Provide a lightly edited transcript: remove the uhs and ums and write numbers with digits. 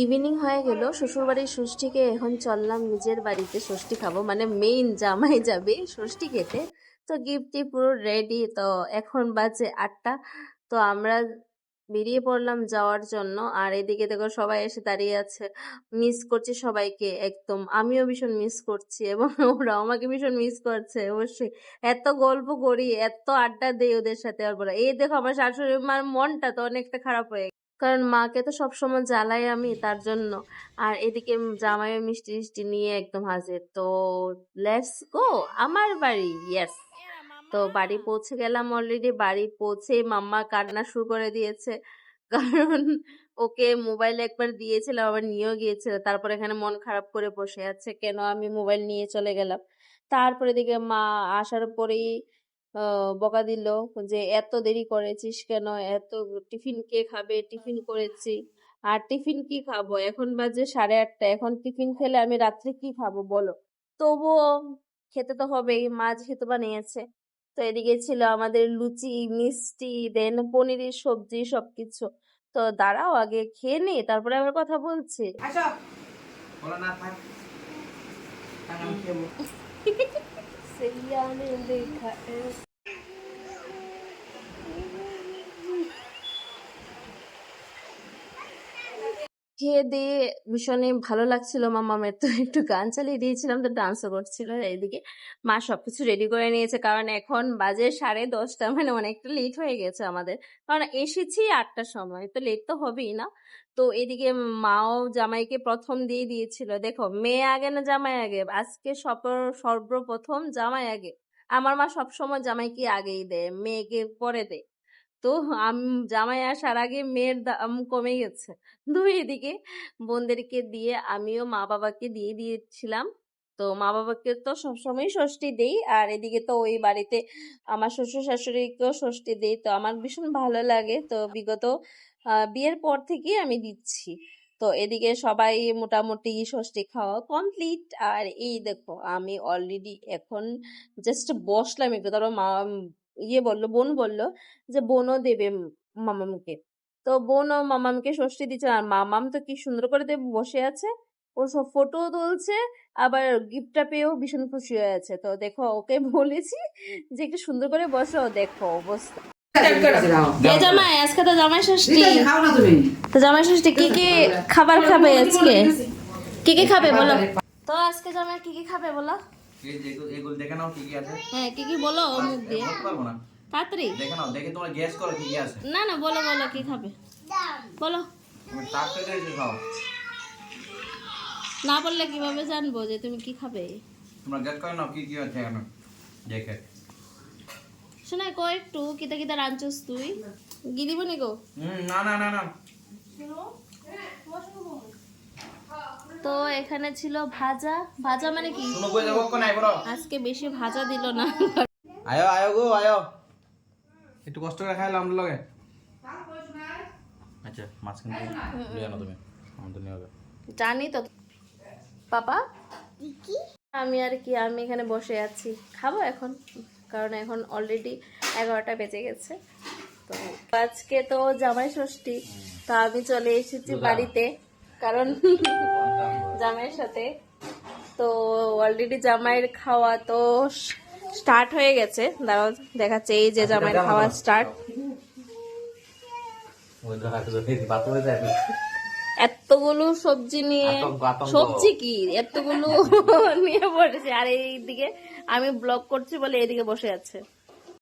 Evening হয়ে গেল, শ্বশুরবাড়ির ষষ্ঠীকে এখন চললাম নিজের বাড়িতে ষষ্ঠী খাবো, মানে মেইন জামাই যাবে ষষ্ঠী খেতে। তো গিফটটি পুরো রেডি, তো এখন বাজে 8টা। তো আমরা বেরিয়ে পড়লাম যাওয়ার জন্য। আর এদিকে দেখো সবাই এসে দাঁড়িয়ে আছে, মিস করছি সবাইকে একদম, আমিও ভীষণ মিস করছি এবং ওরা আমাকে ভীষণ মিস করছে অবশ্যই। এত গল্প করি, এত আড্ডা দেই ওদের সাথে। আর বলো, এই দেখো আমার শাশুড়ি মার মনটা তো অনেকটা খারাপ হয়ে, কারণ মাকে তো সবসময় জ্বালাই আমি তার জন্য। আর এদিকে জামাইও মিষ্টি মিষ্টি নিয়ে একদম হাজির। তো লেটস গো আমার বাড়ি, ইয়েস। তো বাড়ি পৌঁছে গেলাম অলরেডি। বাড়ি পৌঁছে মাম্মা কান্না শুরু করে দিয়েছে, কারণ ওকে মোবাইল একবার দিয়েছিলাম, আবার নিয়েও গিয়েছিল, তারপর এখানে মন খারাপ করে বসে আছে কেন আমি মোবাইল নিয়ে চলে গেলাম। তারপরে দিকে মা আসার পরেই বকা দিল যে এত দেরি করেছিস কেন, এত টিফিন কে খাবে, টিফিন করেছি। আর টিফিন কি খাবো, এখন বাজে 8:30, এখন টিফিন খেলে আমি রাত্রে কি খাবো বলো। তবুও খেতে তো হবেই, মা যেহেতু বানিয়েছে। তো এদিকে ছিল আমাদের লুচি, মিষ্টি, দেন পনিরের সবজি, সবকিছু। তো দাঁড়াও আগে খেয়ে নি, তারপরে আবার কথা বলছি। সেইয়ানে দেখা খেয়ে দিয়ে ভীষণই ভালো লাগছিল মামামের, তো একটু গান চালিয়ে দিয়েছিলাম, তো ডান্সও করছিল। এইদিকে মা সবকিছু রেডি করে নিয়েছে, কারণ এখন বাজে 10:30, মানে অনেকটা লেট হয়ে গেছে আমাদের, কারণ এসেছি 8টার সময়, তো লেট তো হবেই না। তো এদিকে মাও জামাইকে প্রথম দিয়ে দিয়েছিল। দেখো, মেয়ে আগে না জামাই আগে, আজকে সর্বপ্রথম জামাই আগে। আমার মা সবসময় জামাইকে আগেই দেয়, মেয়েকে পরে দেয়। তো জামাই আসার আগে মেয়ের দাম কমে গেছে। দুই এদিকে বোনদেরকে দিয়ে আমিও মা বাবাকে দিয়ে দিয়েছিলাম। তো মা বাবাকে তো সবসময় ষষ্ঠী দেই, আর এদিকে তো ওই বাড়িতে আমার শ্বশুর শাশুড়িকেও ষষ্ঠী দেই। তো আমার ভীষণ ভালো লাগে, তো বিগত বিয়ের পর থেকেই আমি দিচ্ছি। তো এদিকে সবাই মোটামুটি ষষ্ঠী খাওয়া কমপ্লিট। আর এই দেখো আমি অলরেডি এখন জাস্ট বসলাম একটু, তারপর মা বোন বললো যে বোনও দেবে মামামকে। তো বোন ও মামামকে ষষ্ঠী দিচ্ছে, আর মামাম তো কি সুন্দর করে বসে আছে, ও সব ফটো তুলছে, আবার গিফটটা পেয়েও ভীষণ খুশি হয়ে আছে। তো দেখো ওকে বলেছি যে একটু সুন্দর করে বসো, দেখো অবস্থা। এ জামাই, আজকে তো জামাই ষষ্ঠী। তো জামাই ষষ্ঠী কি কি খাবার খাবে আজকে, কি কি খাবে বলো তো, আজকে জামাই কি কি খাবে বলো। এগুলো দেখে নাও কি কি আছে। হ্যাঁ কি কি বলো, মুখ দিয়ে বলতে পারবো না, তাড়াতাড়ি। দেখে নাও, দেখে তোমরা গেস করো কি কি আছে। না না, বলো বলো কি খাবে বলো। তুমি টাটকা জিনিস খাও, না বললে কিভাবে জানবো যে তুমি কি খাবে। তোমরা গেস করে নাও কি কি আছে এখানে দেখে। শোনাই কো একটু কিতা কিতা রাঁধছস তুই, গিদিব নি গো। না না না না। তো এখানে ছিল ভাজা, ভাজা মানে কি শুনো বই যাবো কোন আইবো। আজকে বেশি ভাজা দিল না। আয়ো আয়ো গো আয়ো, একটু কষ্ট করে খাইলাম আমরা লগে। আচ্ছা মাছ কিন্তু লিয়া না তুমি, আমাদের নিয়ে হবে। জানি তো পাপা কি, আমি আর কি, আমি এখানে বসে আছি, খাবো এখন, কারণ এখন অলরেডি 11টা বেজে গেছে। তো আজকে তো জামাই ষষ্ঠী, তো আমি চলে এসেছি বাড়িতে, কারণ জামাইয়ের সাথে। তো অলরেডি জামাইয়ের খাওয়া তো স্টার্ট হয়ে গেছে, দাঁড়াও দেখাচ্ছে, এই যে জামাইয়ের খাওয়া স্টার্ট। এতগুলো সবজি নিয়ে, সবজি কি এতগুলো নিয়ে পড়েছে, আর এইদিকে আমি ব্লগ করছি বলে এইদিকে বসে আছে।